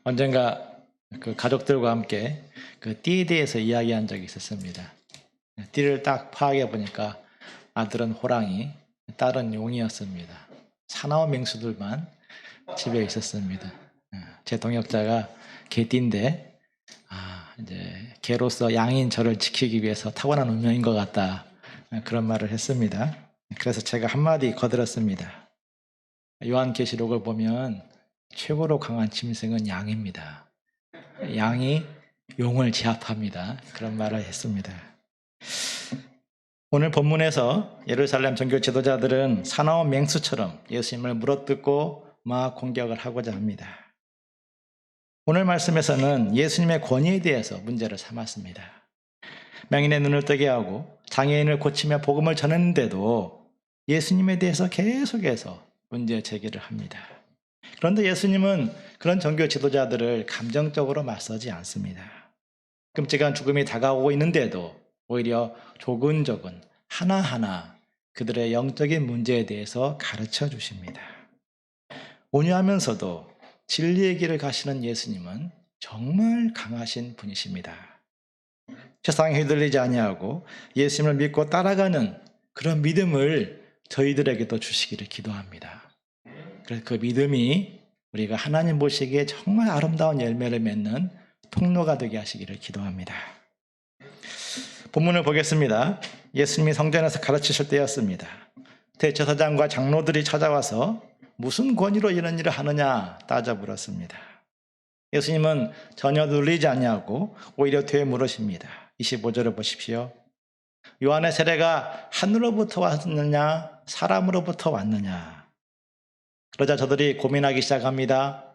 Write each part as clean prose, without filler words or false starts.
언젠가 그 가족들과 함께 그 띠에 대해서 이야기한 적이 있었습니다. 띠를 딱 파악해 보니까 아들은 호랑이, 딸은 용이었습니다. 사나운 맹수들만 집에 있었습니다. 제 동역자가 개띠인데, 이제 개로서 양인 저를 지키기 위해서 타고난 운명인 것 같다. 그런 말을 했습니다. 그래서 제가 한마디 거들었습니다. 요한계시록을 보면 최고로 강한 짐승은 양입니다. 양이 용을 제압합니다. 그런 말을 했습니다. 오늘 본문에서 예루살렘 종교 지도자들은 사나운 맹수처럼 예수님을 물어뜯고 막 공격을 하고자 합니다. 오늘 말씀에서는 예수님의 권위에 대해서 문제를 삼았습니다. 맹인의 눈을 뜨게 하고 장애인을 고치며 복음을 전했는데도 예수님에 대해서 계속해서 문제 제기를 합니다. 그런데 예수님은 그런 종교 지도자들을 감정적으로 맞서지 않습니다. 끔찍한 죽음이 다가오고 있는데도 오히려 조근조근 하나하나 그들의 영적인 문제에 대해서 가르쳐 주십니다. 온유하면서도 진리의 길을 가시는 예수님은 정말 강하신 분이십니다. 세상에 휘둘리지 아니하고 예수님을 믿고 따라가는 그런 믿음을 저희들에게도 주시기를 기도합니다. 그래서 그 믿음이 우리가 하나님 보시기에 정말 아름다운 열매를 맺는 통로가 되게 하시기를 기도합니다. 본문을 보겠습니다. 예수님이 성전에서 가르치실 때였습니다. 대제사장과 장로들이 찾아와서 무슨 권위로 이런 일을 하느냐 따져 물었습니다. 예수님은 전혀 눌리지 아니하고 오히려 되물으십니다. 25절을 보십시오. 요한의 세례가 하늘로부터 왔느냐 사람으로부터 왔느냐. 그러자 저들이 고민하기 시작합니다.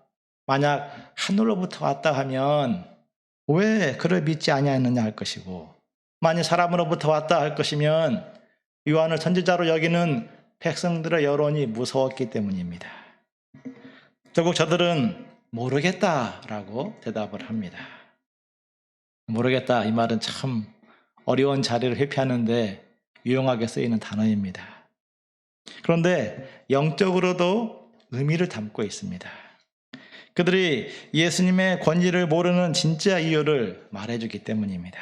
만약 하늘로부터 왔다 하면 왜 그를 믿지 아니하느냐 할 것이고, 만약 사람으로부터 왔다 할 것이면 요한을 선지자로 여기는 백성들의 여론이 무서웠기 때문입니다. 결국 저들은 모르겠다라고 대답을 합니다. 모르겠다, 이 말은 참 어려운 자리를 회피하는데 유용하게 쓰이는 단어입니다. 그런데 영적으로도 의미를 담고 있습니다. 그들이 예수님의 권위를 모르는 진짜 이유를 말해주기 때문입니다.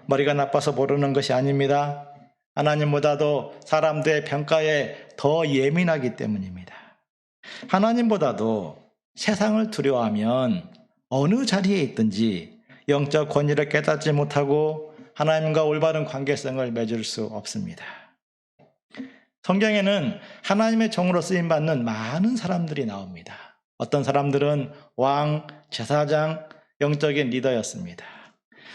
머리가 나빠서 모르는 것이 아닙니다. 하나님보다도 사람들의 평가에 더 예민하기 때문입니다. 하나님보다도 세상을 두려워하면 어느 자리에 있든지 영적 권위를 깨닫지 못하고 하나님과 올바른 관계성을 맺을 수 없습니다. 성경에는 하나님의 종으로 쓰임받는 많은 사람들이 나옵니다. 어떤 사람들은 왕, 제사장, 영적인 리더였습니다.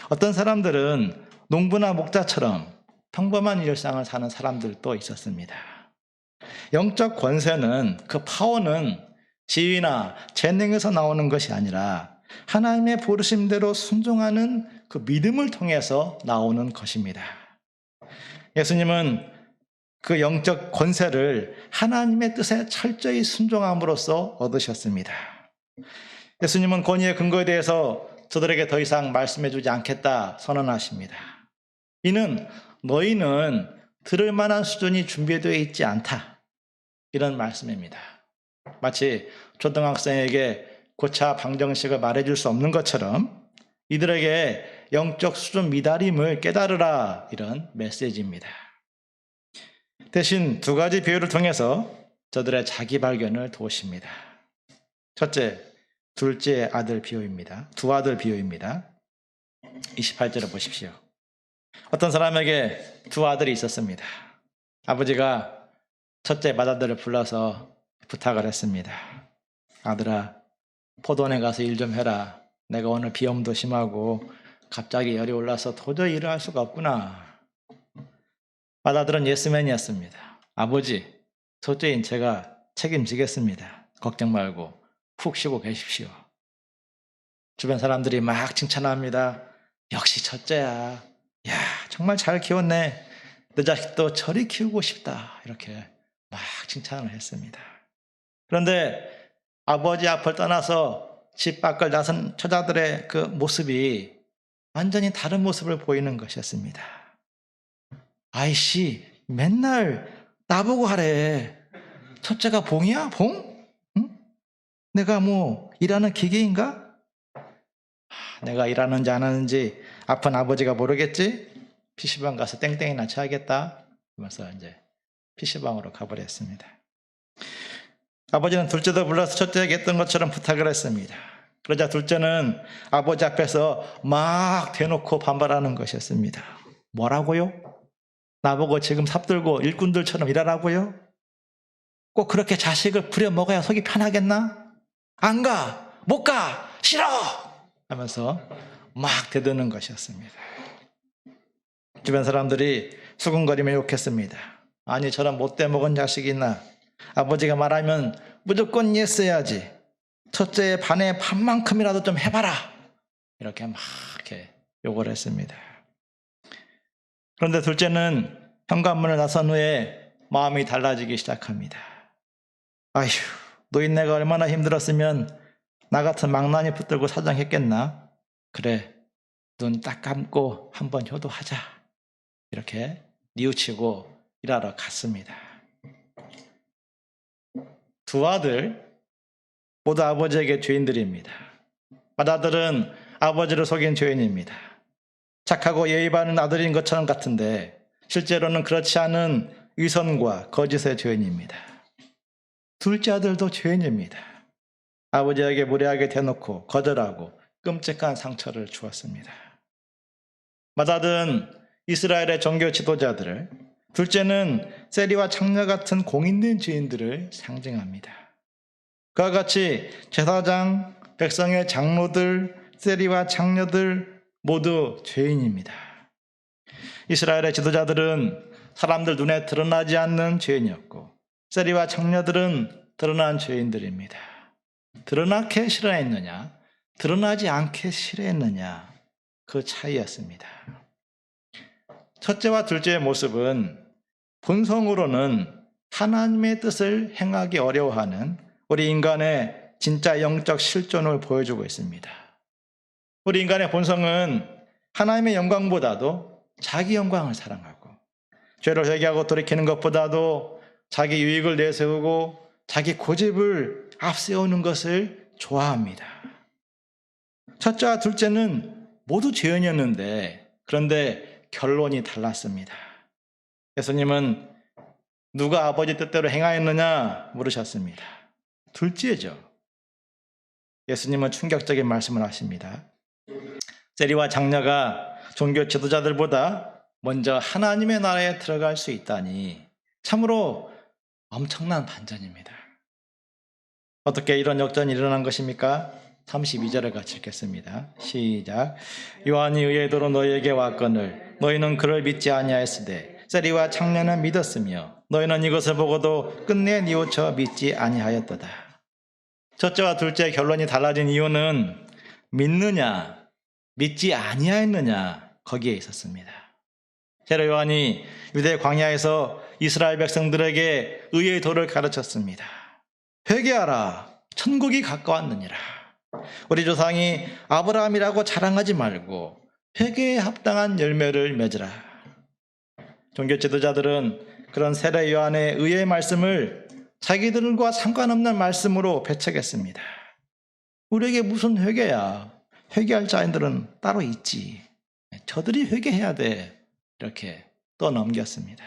어떤 사람들은 농부나 목자처럼 평범한 일상을 사는 사람들도 있었습니다. 영적 권세는, 그 파워는 지위나 재능에서 나오는 것이 아니라 하나님의 부르심대로 순종하는 그 믿음을 통해서 나오는 것입니다. 예수님은 그 영적 권세를 하나님의 뜻에 철저히 순종함으로써 얻으셨습니다. 예수님은 권위의 근거에 대해서 저들에게 더 이상 말씀해 주지 않겠다 선언하십니다. 이는 너희는 들을 만한 수준이 준비되어 있지 않다, 이런 말씀입니다. 마치 초등학생에게 고차 방정식을 말해줄 수 없는 것처럼 이들에게 영적 수준 미달임을 깨달으라, 이런 메시지입니다. 대신 두 가지 비유를 통해서 저들의 자기 발견을 도우십니다. 첫째, 둘째 아들 비유입니다. 두 아들 비유입니다. 28절을 보십시오. 어떤 사람에게 두 아들이 있었습니다. 아버지가 첫째 맏아들을 불러서 부탁을 했습니다. 아들아, 포도원에 가서 일 좀 해라. 내가 오늘 비염도 심하고 갑자기 열이 올라서 도저히 일을 할 수가 없구나. 맏아들은 예스맨이었습니다. 아버지, 첫째인 제가 책임지겠습니다. 걱정 말고 푹 쉬고 계십시오. 주변 사람들이 막 칭찬합니다. 역시 첫째야. 야, 정말 잘 키웠네. 내 자식도 저리 키우고 싶다. 이렇게 막 칭찬을 했습니다. 그런데 아버지 앞을 떠나서 집 밖을 나선 처자들의 그 모습이 완전히 다른 모습을 보이는 것이었습니다. 아이씨, 맨날 나보고 하래. 첫째가 봉이야? 봉? 응? 내가 뭐 일하는 기계인가? 내가 일하는지 안 하는지 아픈 아버지가 모르겠지? PC방 가서 땡땡이나 쳐야겠다 하면서 이제 PC방으로 가버렸습니다. 아버지는 둘째도 불러서 첫째에게 했던 것처럼 부탁을 했습니다. 그러자 둘째는 아버지 앞에서 막 대놓고 반발하는 것이었습니다. 뭐라고요? 나보고 지금 삽들고 일꾼들처럼 일하라고요? 꼭 그렇게 자식을 부려먹어야 속이 편하겠나? 안 가! 못 가! 싫어! 하면서 막 대드는 것이었습니다. 주변 사람들이 수군거리며 욕했습니다. 아니 저런 못돼 먹은 자식이 있나? 아버지가 말하면 무조건 예스 해야지. 첫째의 반의 반만큼이라도 좀 해봐라. 이렇게 막 이렇게 욕을 했습니다. 그런데 둘째는 현관문을 나선 후에 마음이 달라지기 시작합니다. 아휴, 노인네가 얼마나 힘들었으면 나 같은 망나니 붙들고 사장했겠나? 그래, 눈 딱 감고 한번 효도하자. 이렇게 뉘우치고 일하러 갔습니다. 두 아들 모두 아버지에게 죄인들입니다. 맏아들은 아버지를 속인 죄인입니다. 착하고 예의 바른 아들인 것처럼 같은데 실제로는 그렇지 않은 위선과 거짓의 죄인입니다. 둘째 아들도 죄인입니다. 아버지에게 무례하게 대놓고 거절하고 끔찍한 상처를 주었습니다. 맏아들은 이스라엘의 종교 지도자들을, 둘째는 세리와 창녀 같은 공인된 죄인들을 상징합니다. 그와 같이 제사장, 백성의 장로들, 세리와 창녀들 모두 죄인입니다. 이스라엘의 지도자들은 사람들 눈에 드러나지 않는 죄인이었고 세리와 창녀들은 드러난 죄인들입니다. 드러나게 싫어했느냐, 드러나지 않게 싫어했느냐, 그 차이였습니다. 첫째와 둘째의 모습은 본성으로는 하나님의 뜻을 행하기 어려워하는 우리 인간의 진짜 영적 실존을 보여주고 있습니다. 우리 인간의 본성은 하나님의 영광보다도 자기 영광을 사랑하고 죄를 회개하고 돌이키는 것보다도 자기 유익을 내세우고 자기 고집을 앞세우는 것을 좋아합니다. 첫째와 둘째는 모두 죄인이었는데 그런데 결론이 달랐습니다. 예수님은 누가 아버지 뜻대로 행하였느냐 물으셨습니다. 둘째죠. 예수님은 충격적인 말씀을 하십니다. 세리와 장녀가 종교 지도자들보다 먼저 하나님의 나라에 들어갈 수 있다니 참으로 엄청난 반전입니다. 어떻게 이런 역전이 일어난 것입니까? 32절을 같이 읽겠습니다. 시작. 요한이 의의 도로 너희에게 왔거늘 너희는 그를 믿지 아니하였으되 세리와 창녀는 믿었으며 너희는 이것을 보고도 끝내 뉘우쳐 믿지 아니하였도다. 첫째와 둘째의 결론이 달라진 이유는 믿느냐 믿지 아니하였느냐 거기에 있었습니다. 세례 요한이 유대 광야에서 이스라엘 백성들에게 의의 도를 가르쳤습니다. 회개하라 천국이 가까웠느니라. 우리 조상이 아브라함이라고 자랑하지 말고 회개에 합당한 열매를 맺으라. 종교 지도자들은 그런 세례 요한의 의의 말씀을 자기들과 상관없는 말씀으로 배척했습니다. 우리에게 무슨 회개야? 회개할 자인들은 따로 있지. 저들이 회개해야 돼. 이렇게 또 넘겼습니다.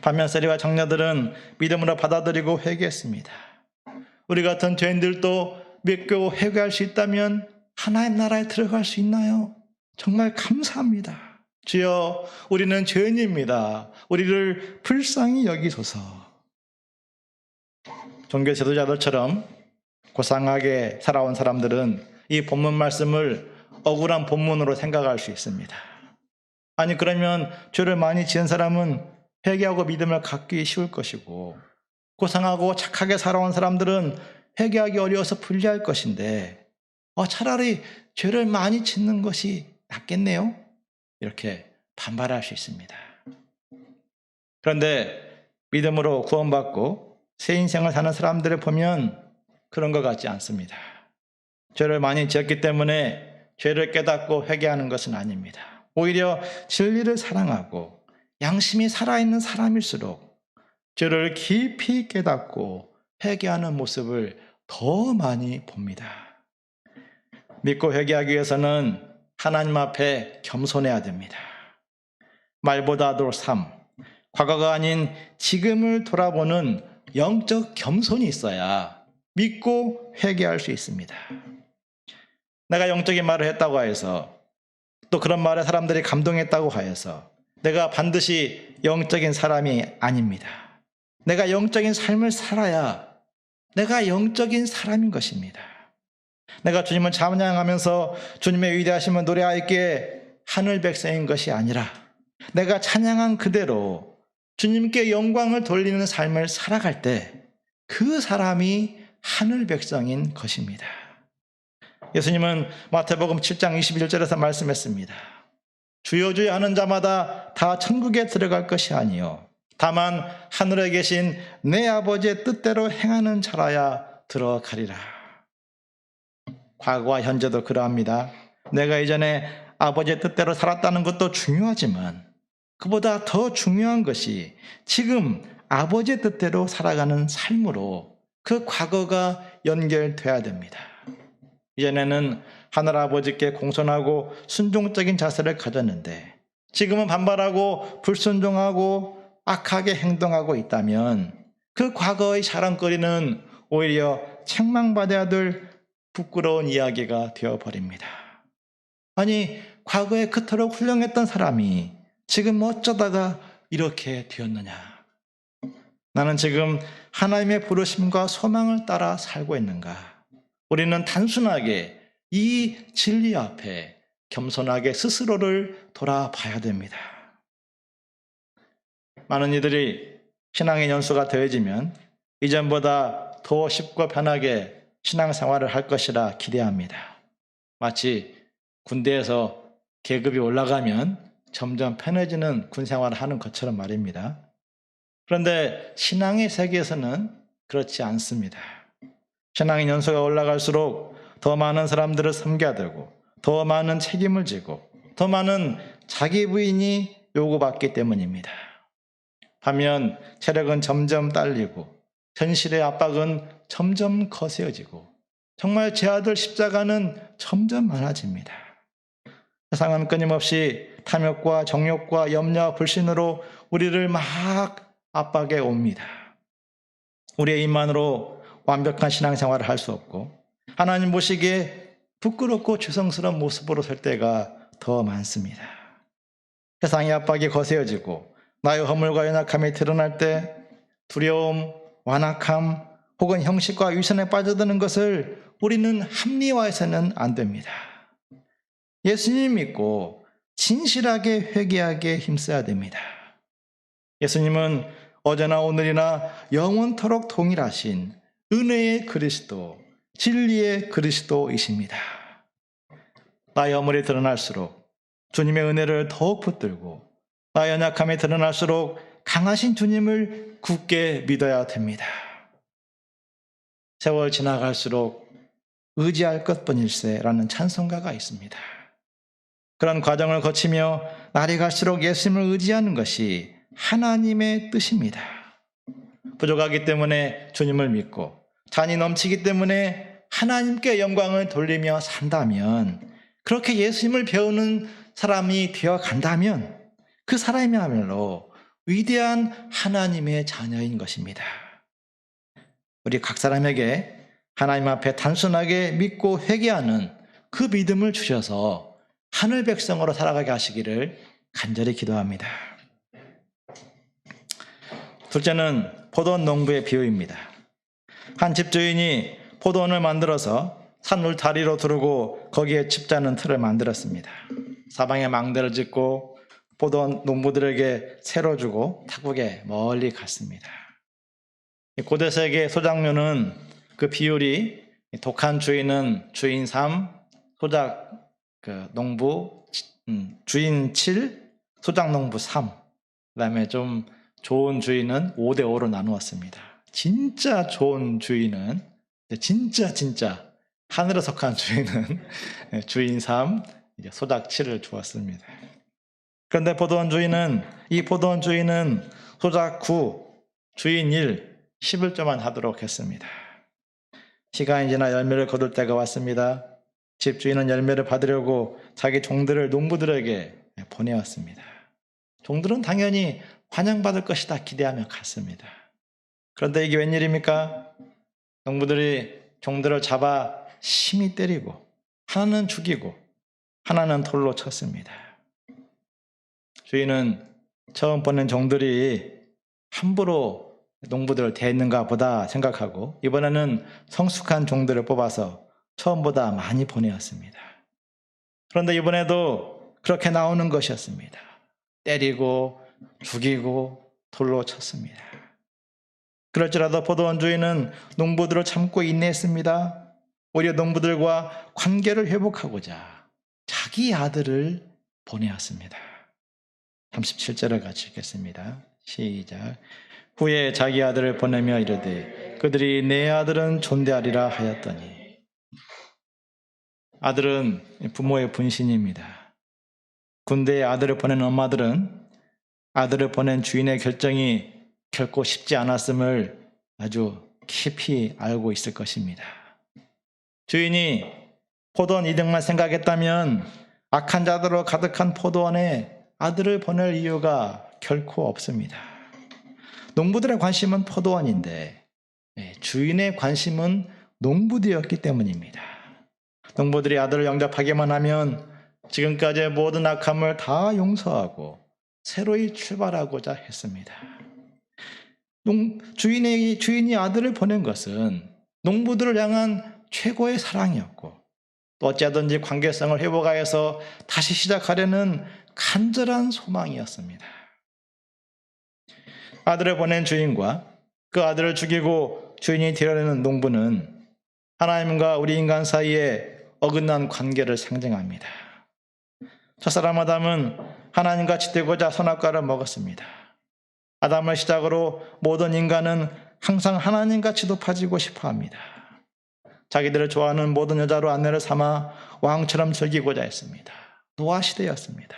반면 세리와 장녀들은 믿음으로 받아들이고 회개했습니다. 우리 같은 죄인들도 믿고 회개할 수 있다면 하나님 나라에 들어갈 수 있나요? 정말 감사합니다. 주여, 우리는 죄인입니다. 우리를 불쌍히 여기소서. 종교 지도자들처럼 고상하게 살아온 사람들은 이 본문 말씀을 억울한 본문으로 생각할 수 있습니다. 아니 그러면 죄를 많이 지은 사람은 회개하고 믿음을 갖기 쉬울 것이고 고상하고 착하게 살아온 사람들은 회개하기 어려워서 불리할 것인데 차라리 죄를 많이 짓는 것이 낫겠네요? 이렇게 반발할 수 있습니다. 그런데 믿음으로 구원받고 새 인생을 사는 사람들을 보면 그런 것 같지 않습니다. 죄를 많이 지었기 때문에 죄를 깨닫고 회개하는 것은 아닙니다. 오히려 진리를 사랑하고 양심이 살아있는 사람일수록 죄를 깊이 깨닫고 회개하는 모습을 더 많이 봅니다. 믿고 회개하기 위해서는 하나님 앞에 겸손해야 됩니다. 말보다도 삶, 과거가 아닌 지금을 돌아보는 영적 겸손이 있어야 믿고 회개할 수 있습니다. 내가 영적인 말을 했다고 해서, 또 그런 말에 사람들이 감동했다고 하여서 내가 반드시 영적인 사람이 아닙니다. 내가 영적인 삶을 살아야 내가 영적인 사람인 것입니다. 내가 주님을 찬양하면서 주님의 위대하심을 노래하기에 하늘 백성인 것이 아니라 내가 찬양한 그대로 주님께 영광을 돌리는 삶을 살아갈 때 그 사람이 하늘 백성인 것입니다. 예수님은 마태복음 7장 21절에서 말씀했습니다. 주여 주여 하는 자마다 다 천국에 들어갈 것이 아니요 다만 하늘에 계신 내 아버지의 뜻대로 행하는 자라야 들어가리라. 과거와 현재도 그러합니다. 내가 이전에 아버지의 뜻대로 살았다는 것도 중요하지만 그보다 더 중요한 것이 지금 아버지의 뜻대로 살아가는 삶으로 그 과거가 연결돼야 됩니다. 이전에는 하늘아버지께 공손하고 순종적인 자세를 가졌는데 지금은 반발하고 불순종하고 악하게 행동하고 있다면 그 과거의 자랑거리는 오히려 책망받아야 될 부끄러운 이야기가 되어버립니다. 아니, 과거에 그토록 훌륭했던 사람이 지금 어쩌다가 이렇게 되었느냐? 나는 지금 하나님의 부르심과 소망을 따라 살고 있는가? 우리는 단순하게 이 진리 앞에 겸손하게 스스로를 돌아봐야 됩니다. 많은 이들이 신앙의 연수가 더해지면 이전보다 더 쉽고 편하게 신앙생활을 할 것이라 기대합니다. 마치 군대에서 계급이 올라가면 점점 편해지는 군생활을 하는 것처럼 말입니다. 그런데 신앙의 세계에서는 그렇지 않습니다. 신앙의 연수가 올라갈수록 더 많은 사람들을 섬겨야 되고 더 많은 책임을 지고 더 많은 자기 부인이 요구받기 때문입니다. 반면 체력은 점점 딸리고 현실의 압박은 점점 거세어지고 정말 제 아들 십자가는 점점 많아집니다. 세상은 끊임없이 탐욕과 정욕과 염려와 불신으로 우리를 막 압박해 옵니다. 우리의 힘만으로 완벽한 신앙생활을 할 수 없고 하나님 보시기에 부끄럽고 죄송스러운 모습으로 설 때가 더 많습니다. 세상의 압박이 거세어지고 나의 허물과 연약함이 드러날 때 두려움, 완악함 혹은 형식과 위선에 빠져드는 것을 우리는 합리화해서는 안 됩니다. 예수님 믿고 진실하게 회개하게 힘써야 됩니다. 예수님은 어제나 오늘이나 영원토록 동일하신 은혜의 그리스도, 진리의 그리스도이십니다. 나의 허물이 드러날수록 주님의 은혜를 더욱 붙들고 나의 연약함이 드러날수록 강하신 주님을 굳게 믿어야 됩니다. 세월 지나갈수록 의지할 것뿐일세라는 찬송가가 있습니다. 그런 과정을 거치며 날이 갈수록 예수님을 의지하는 것이 하나님의 뜻입니다. 부족하기 때문에 주님을 믿고 잔이 넘치기 때문에 하나님께 영광을 돌리며 산다면 그렇게 예수님을 배우는 사람이 되어간다면 그 사람이야말로 위대한 하나님의 자녀인 것입니다. 우리 각 사람에게 하나님 앞에 단순하게 믿고 회개하는 그 믿음을 주셔서 하늘 백성으로 살아가게 하시기를 간절히 기도합니다. 둘째는 포도원 농부의 비유입니다. 한 집주인이 포도원을 만들어서 산 울타리로 두르고 거기에 칩자는 틀을 만들었습니다. 사방에 망대를 짓고 포도원 농부들에게 새로 주고 타국에 멀리 갔습니다. 고대 세계 소작류는 그 비율이 독한 주인은 주인 3, 소작 농부 주인 7, 소작 농부 3, 그다음에 좀 좋은 주인은 5대5로 나누었습니다. 진짜 좋은 주인은 진짜 하늘에 속한 주인은 주인 3, 이제 소작 7을 주었습니다. 그런데 이 포도원 주인은 소작 9, 주인 1, 11조만 하도록 했습니다. 시간이 지나 열매를 거둘 때가 왔습니다. 집주인은 열매를 받으려고 자기 종들을 농부들에게 보내었습니다. 종들은 당연히 환영받을 것이다 기대하며 갔습니다. 그런데 이게 웬일입니까? 농부들이 종들을 잡아 심히 때리고 하나는 죽이고 하나는 돌로 쳤습니다. 주인은 처음 보낸 종들이 함부로 농부들을 대했는가 보다 생각하고 이번에는 성숙한 종들을 뽑아서 처음보다 많이 보내었습니다. 그런데 이번에도 그렇게 나오는 것이었습니다. 때리고 죽이고 돌로 쳤습니다. 그럴지라도 포도원 주인은 농부들을 참고 인내했습니다. 오히려 농부들과 관계를 회복하고자 자기 아들을 보내었습니다. 37절을 같이 읽겠습니다. 시작. 후에 자기 아들을 보내며 이르되 그들이 내 아들은 존대하리라 하였더니. 아들은 부모의 분신입니다. 군대에 아들을 보낸 엄마들은 아들을 보낸 주인의 결정이 결코 쉽지 않았음을 아주 깊이 알고 있을 것입니다. 주인이 포도원 이득만 생각했다면 악한 자들로 가득한 포도원에 아들을 보낼 이유가 결코 없습니다. 농부들의 관심은 포도원인데 주인의 관심은 농부들이었기 때문입니다. 농부들이 아들을 영접하기만 하면 지금까지의 모든 악함을 다 용서하고 새로이 출발하고자 했습니다. 주인이 아들을 보낸 것은 농부들을 향한 최고의 사랑이었고 또 어찌하든지 관계성을 회복하여서 다시 시작하려는 간절한 소망이었습니다. 아들을 보낸 주인과 그 아들을 죽이고 주인이 되려는 농부는 하나님과 우리 인간 사이에 어긋난 관계를 상징합니다. 첫사람 아담은 하나님같이 되고자 선악과를 먹었습니다. 아담을 시작으로 모든 인간은 항상 하나님같이 높아지고 싶어합니다. 자기들을 좋아하는 모든 여자로 아내를 삼아 왕처럼 즐기고자 했습니다. 노아 시대였습니다.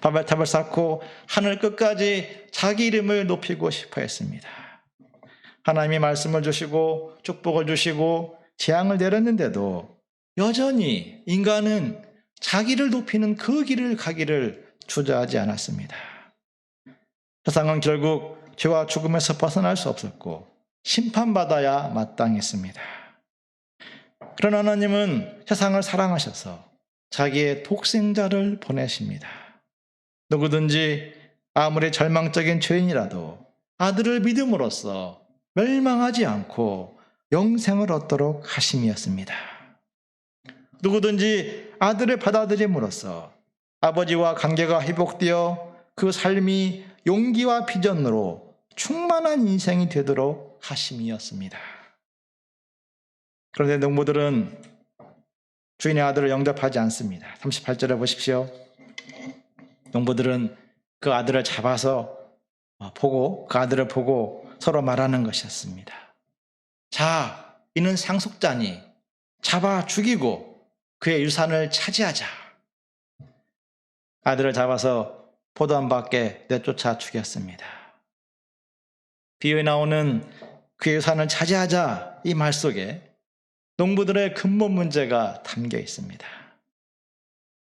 바벨탑을 쌓고 하늘 끝까지 자기 이름을 높이고 싶어 했습니다. 하나님이 말씀을 주시고 축복을 주시고 재앙을 내렸는데도 여전히 인간은 자기를 높이는 그 길을 가기를 주저하지 않았습니다. 세상은 결국 죄와 죽음에서 벗어날 수 없었고 심판받아야 마땅했습니다. 그러나 하나님은 세상을 사랑하셔서 자기의 독생자를 보내십니다. 누구든지 아무리 절망적인 죄인이라도 아들을 믿음으로써 멸망하지 않고 영생을 얻도록 하심이었습니다. 누구든지 아들을 받아들임으로써 아버지와 관계가 회복되어 그 삶이 용기와 비전으로 충만한 인생이 되도록 하심이었습니다. 그런데 농부들은 주인의 아들을 영접하지 않습니다. 38절에 보십시오. 농부들은 그 아들을 잡아서 그 아들을 보고 서로 말하는 것이었습니다. 자, 이는 상속자니 잡아 죽이고 그의 유산을 차지하자. 아들을 잡아서 포도원 밖에 내쫓아 죽였습니다. 비유에 나오는 그의 유산을 차지하자 이 말 속에 농부들의 근본 문제가 담겨 있습니다.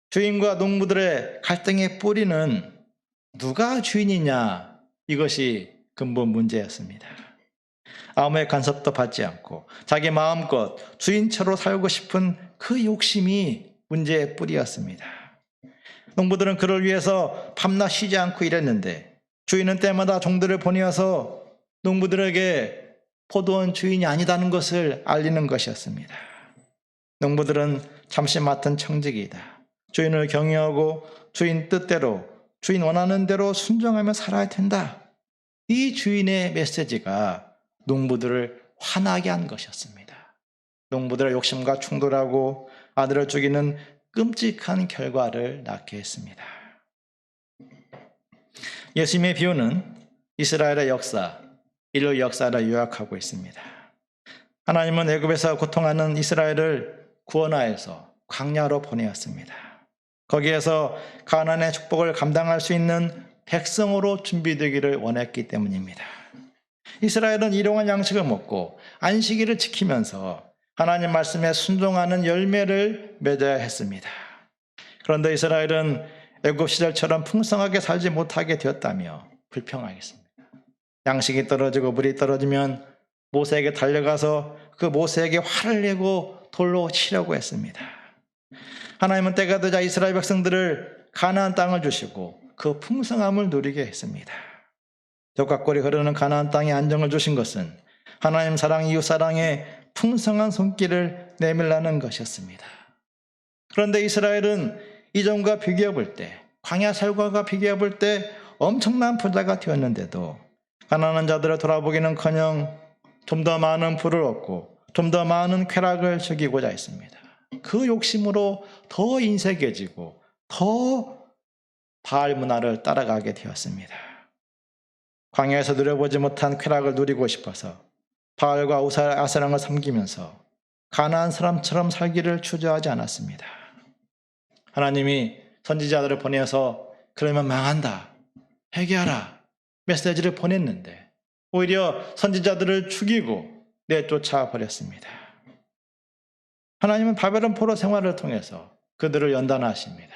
주인과 농부들의 갈등의 뿌리는 누가 주인이냐 이것이 근본 문제였습니다. 아무의 간섭도 받지 않고 자기 마음껏 주인처럼 살고 싶은 그 욕심이 문제의 뿌리였습니다. 농부들은 그를 위해서 밤낮 쉬지 않고 일했는데 주인은 때마다 종들을 보내어서 농부들에게 포도원 주인이 아니다는 것을 알리는 것이었습니다. 농부들은 잠시 맡은 청직이다. 주인을 경외하고 주인 뜻대로 주인 원하는 대로 순종하며 살아야 된다. 이 주인의 메시지가 농부들을 화나게 한 것이었습니다. 농부들의 욕심과 충돌하고 아들을 죽이는 끔찍한 결과를 낳게 했습니다. 예수님의 비유는 이스라엘의 역사, 인류 역사를 요약하고 있습니다. 하나님은 애굽에서 고통하는 이스라엘을 구원하여서 광야로 보내었습니다. 거기에서 가나안의 축복을 감당할 수 있는 백성으로 준비되기를 원했기 때문입니다. 이스라엘은 일용할 양식을 먹고 안식일을 지키면서 하나님 말씀에 순종하는 열매를 맺어야 했습니다. 그런데 이스라엘은 애굽 시절처럼 풍성하게 살지 못하게 되었다며 불평하겠습니다. 양식이 떨어지고 물이 떨어지면 모세에게 달려가서 그 모세에게 화를 내고 돌로 치려고 했습니다. 하나님은 때가 되자 이스라엘 백성들을 가나안 땅을 주시고 그 풍성함을 누리게 했습니다. 젖과 꿀이 흐르는 가나안 땅에 안정을 주신 것은 하나님 사랑, 이웃 사랑의 풍성한 손길을 내밀라는 것이었습니다. 그런데 이스라엘은 이전과 비교해 볼 때, 광야 살과가 비교해 볼 때 엄청난 부자가 되었는데도 가난한 자들을 돌아보기는커녕 좀 더 많은 부를 얻고 좀 더 많은 쾌락을 즐기고자 했습니다. 그 욕심으로 더 인색해지고 더 바알 문화를 따라가게 되었습니다. 광야에서 누려보지 못한 쾌락을 누리고 싶어서 바알과 아세랑을 섬기면서 가나안 사람처럼 살기를 주저하지 않았습니다. 하나님이 선지자들을 보내서 그러면 망한다, 회개하라 메시지를 보냈는데 오히려 선지자들을 죽이고 내쫓아 버렸습니다. 하나님은 바벨론 포로 생활을 통해서 그들을 연단하십니다.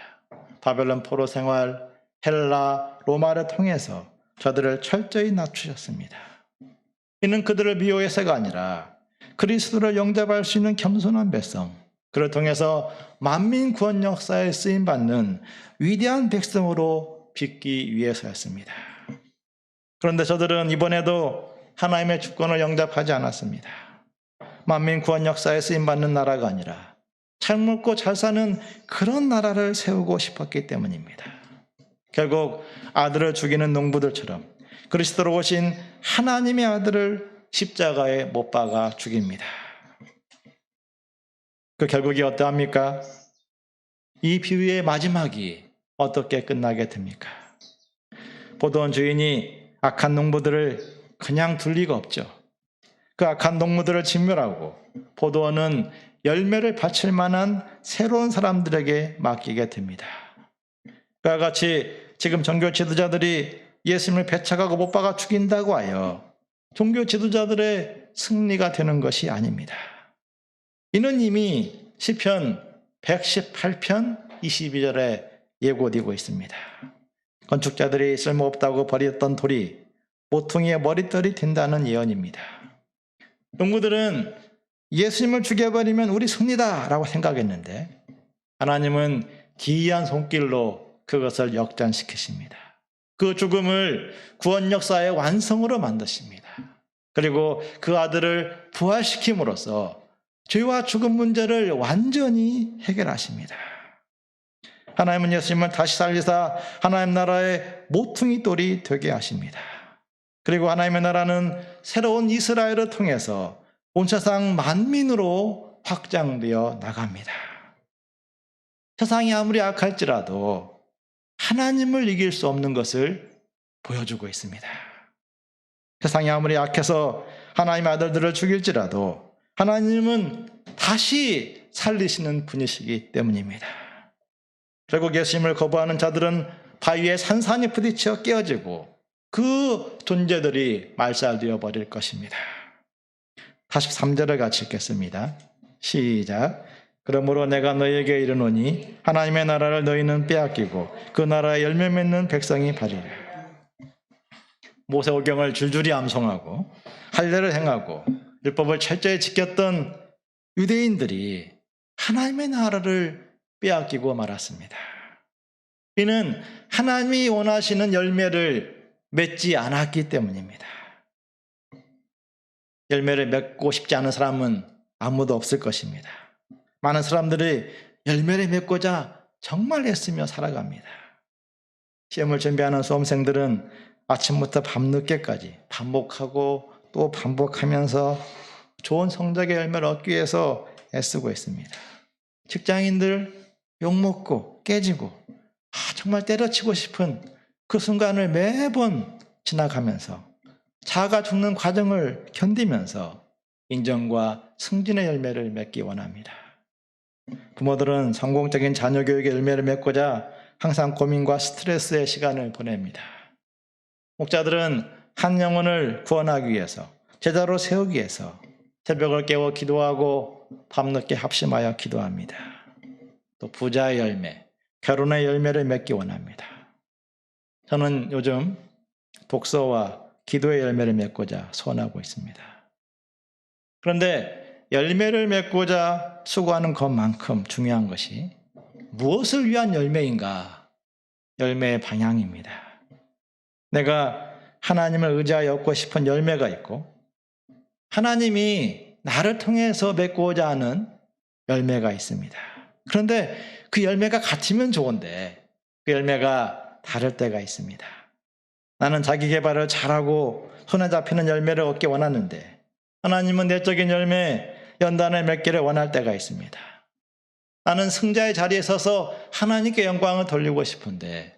바벨론 포로 생활, 헬라, 로마를 통해서 저들을 철저히 낮추셨습니다. 이는 그들을 미워해서가 아니라 그리스도를 영접할 수 있는 겸손한 백성, 그를 통해서 만민 구원 역사에 쓰임받는 위대한 백성으로 빚기 위해서였습니다. 그런데 저들은 이번에도 하나님의 주권을 영접하지 않았습니다. 만민 구원 역사에 쓰임받는 나라가 아니라 잘 먹고 잘 사는 그런 나라를 세우고 싶었기 때문입니다. 결국 아들을 죽이는 농부들처럼 그리스도로 오신 하나님의 아들을 십자가에 못 박아 죽입니다. 그 결국이 어떠합니까? 이 비유의 마지막이 어떻게 끝나게 됩니까? 포도원 주인이 악한 농부들을 그냥 둘 리가 없죠. 그 악한 농부들을 진멸하고 포도원은 열매를 바칠 만한 새로운 사람들에게 맡기게 됩니다. 그와 같이 지금 종교 지도자들이 예수님을 배척하고 못 박아 죽인다고 하여 종교 지도자들의 승리가 되는 것이 아닙니다. 이는 이미 시편 118편 22절에 예고되고 있습니다. 건축자들이 쓸모없다고 버렸던 돌이 모퉁이의 머릿돌이 된다는 예언입니다. 농부들은 예수님을 죽여버리면 우리 승리다 라고 생각했는데 하나님은 기이한 손길로 그것을 역전시키십니다. 그 죽음을 구원 역사의 완성으로 만드십니다. 그리고 그 아들을 부활시킴으로써 죄와 죽음 문제를 완전히 해결하십니다. 하나님은 예수님을 다시 살리사 하나님 나라의 모퉁이 돌이 되게 하십니다. 그리고 하나님의 나라는 새로운 이스라엘을 통해서 온 세상 만민으로 확장되어 나갑니다. 세상이 아무리 악할지라도 하나님을 이길 수 없는 것을 보여주고 있습니다. 세상이 아무리 악해서 하나님의 아들들을 죽일지라도 하나님은 다시 살리시는 분이시기 때문입니다. 결국 예수님을 거부하는 자들은 바위에 산산이 부딪혀 깨어지고 그 존재들이 말살되어 버릴 것입니다. 43절을 같이 읽겠습니다. 시작. 그러므로 내가 너희에게 이르노니 하나님의 나라를 너희는 빼앗기고 그 나라에 열매 맺는 백성이 바리라. 모세오경을 줄줄이 암송하고 할례를 행하고 율법을 철저히 지켰던 유대인들이 하나님의 나라를 빼앗기고 말았습니다. 이는 하나님이 원하시는 열매를 맺지 않았기 때문입니다. 열매를 맺고 싶지 않은 사람은 아무도 없을 것입니다. 많은 사람들이 열매를 맺고자 정말 애쓰며 살아갑니다. 시험을 준비하는 수험생들은 아침부터 밤늦게까지 반복하고 또 반복하면서 좋은 성적의 열매를 얻기 위해서 애쓰고 있습니다. 직장인들 욕먹고 깨지고 정말 때려치고 싶은 그 순간을 매번 지나가면서 자아가 죽는 과정을 견디면서 인정과 승진의 열매를 맺기 원합니다. 부모들은 성공적인 자녀 교육의 열매를 맺고자 항상 고민과 스트레스의 시간을 보냅니다. 목자들은 한 영혼을 구원하기 위해서, 제자로 세우기 위해서 새벽을 깨워 기도하고 밤늦게 합심하여 기도합니다. 또 부자의 열매, 결혼의 열매를 맺기 원합니다. 저는 요즘 독서와 기도의 열매를 맺고자 소원하고 있습니다. 그런데 열매를 맺고자 수고하는 것만큼 중요한 것이 무엇을 위한 열매인가? 열매의 방향입니다. 내가 하나님을 의지하여 얻고 싶은 열매가 있고 하나님이 나를 통해서 맺고자 하는 열매가 있습니다. 그런데 그 열매가 같으면 좋은데 그 열매가 다를 때가 있습니다. 나는 자기 개발을 잘하고 손에 잡히는 열매를 얻기 원하는데 하나님은 내적인 열매, 연단을 맺기를 원할 때가 있습니다. 나는 승자의 자리에 서서 하나님께 영광을 돌리고 싶은데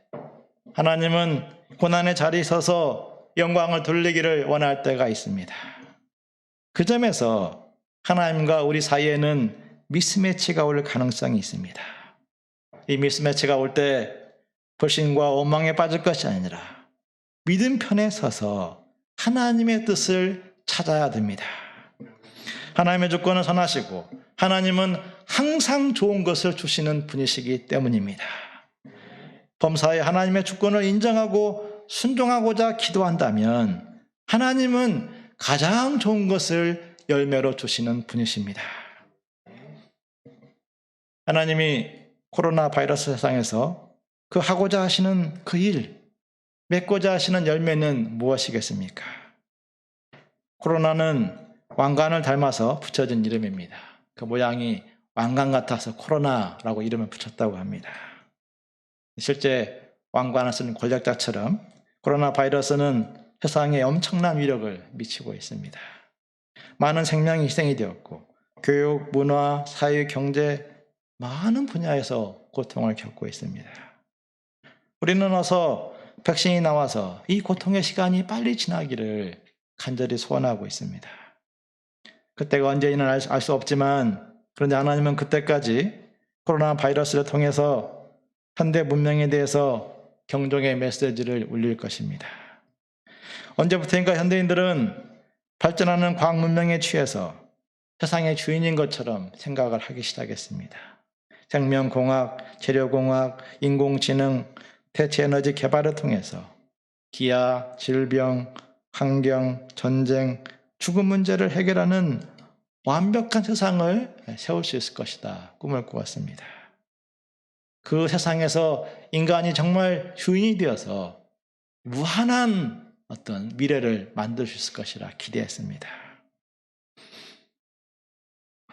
하나님은 고난의 자리에 서서 영광을 돌리기를 원할 때가 있습니다. 그 점에서 하나님과 우리 사이에는 미스매치가 올 가능성이 있습니다. 이 미스매치가 올 때 불신과 원망에 빠질 것이 아니라 믿음 편에 서서 하나님의 뜻을 찾아야 됩니다. 하나님의 주권은 선하시고 하나님은 항상 좋은 것을 주시는 분이시기 때문입니다. 범사에 하나님의 주권을 인정하고 순종하고자 기도한다면 하나님은 가장 좋은 것을 열매로 주시는 분이십니다. 하나님이 코로나 바이러스 세상에서 그 하고자 하시는 그 일, 맺고자 하시는 열매는 무엇이겠습니까? 코로나는 왕관을 닮아서 붙여진 이름입니다. 그 모양이 왕관 같아서 코로나라고 이름을 붙였다고 합니다. 실제 왕관을 쓴 권력자처럼 코로나 바이러스는 세상에 엄청난 위력을 미치고 있습니다. 많은 생명이 희생이 되었고 교육, 문화, 사회, 경제 많은 분야에서 고통을 겪고 있습니다. 우리는 어서 백신이 나와서 이 고통의 시간이 빨리 지나기를 간절히 소원하고 있습니다. 그때가 언제인지는 알 수 없지만 그런데 하나님은 그때까지 코로나 바이러스를 통해서 현대 문명에 대해서 경종의 메시지를 울릴 것입니다. 언제부터인가 현대인들은 발전하는 과학 문명에 취해서 세상의 주인인 것처럼 생각을 하기 시작했습니다. 생명공학, 재료공학, 인공지능, 대체에너지 개발을 통해서 기아, 질병, 환경, 전쟁, 죽음 문제를 해결하는 완벽한 세상을 세울 수 있을 것이다. 꿈을 꾸었습니다. 그 세상에서 인간이 정말 주인이 되어서 무한한 어떤 미래를 만들 수 있을 것이라 기대했습니다.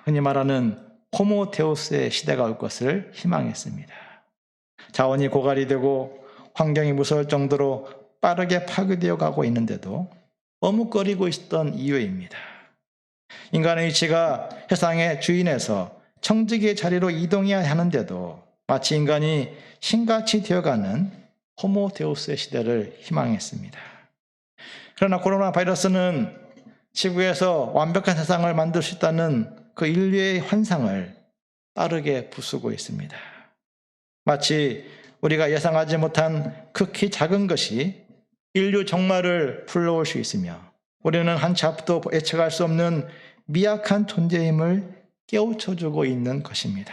흔히 말하는 호모테우스의 시대가 올 것을 희망했습니다. 자원이 고갈이 되고 환경이 무서울 정도로 빠르게 파괴되어 가고 있는데도 머뭇거리고 있었던 이유입니다. 인간의 위치가 세상의 주인에서 청지기의 자리로 이동해야 하는데도 마치 인간이 신같이 되어가는 호모데우스의 시대를 희망했습니다. 그러나 코로나 바이러스는 지구에서 완벽한 세상을 만들 수 있다는 그 인류의 환상을 빠르게 부수고 있습니다. 마치 우리가 예상하지 못한 극히 작은 것이 인류 종말을 불러올 수 있으며 우리는 한치 앞도 예측할 수 없는 미약한 존재임을 깨우쳐주고 있는 것입니다.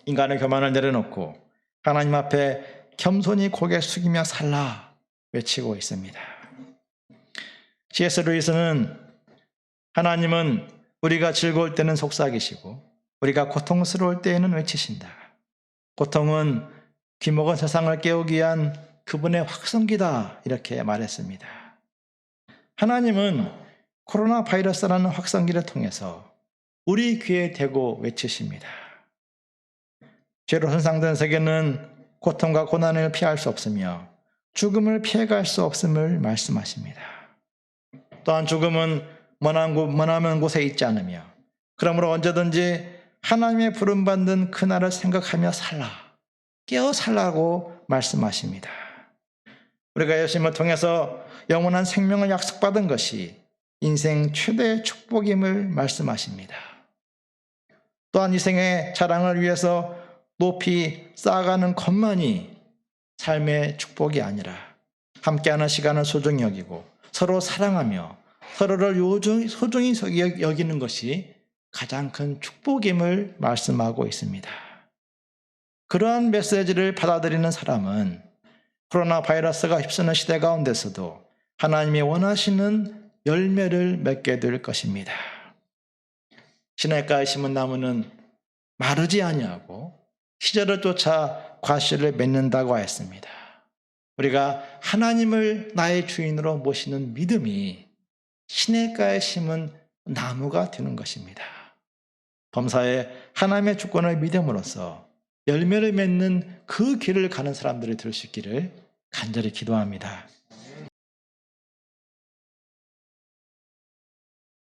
인간의 교만을 내려놓고 하나님 앞에 겸손히 고개 숙이며 살라 외치고 있습니다. C.S. 루이스는 하나님은 우리가 즐거울 때는 속삭이시고 우리가 고통스러울 때에는 외치신다. 고통은 귀먹은 세상을 깨우기 위한 그분의 확성기다 이렇게 말했습니다. 하나님은 코로나 바이러스라는 확성기를 통해서 우리 귀에 대고 외치십니다. 죄로 손상된 세계는 고통과 고난을 피할 수 없으며 죽음을 피해갈 수 없음을 말씀하십니다. 또한 죽음은 머나먼 곳에 있지 않으며 그러므로 언제든지 하나님의 부름받는 그날을 생각하며 살라, 깨어 살라고 말씀하십니다. 우리가 예수님을 통해서 영원한 생명을 약속받은 것이 인생 최대의 축복임을 말씀하십니다. 또한 이 생의 자랑을 위해서 높이 쌓아가는 것만이 삶의 축복이 아니라 함께하는 시간을 소중히 여기고 서로 사랑하며 서로를 소중히 여기는 것이 가장 큰 축복임을 말씀하고 있습니다. 그러한 메시지를 받아들이는 사람은 코로나 바이러스가 휩쓰는 시대 가운데서도 하나님이 원하시는 열매를 맺게 될 것입니다. 시냇가에 심은 나무는 마르지 아니하고 시절을 쫓아 과실을 맺는다고 하였습니다. 우리가 하나님을 나의 주인으로 모시는 믿음이 시냇가에 심은 나무가 되는 것입니다. 범사에 하나님의 주권을 믿음으로써 열매를 맺는 그 길을 가는 사람들이 될 수 있기를 간절히 기도합니다.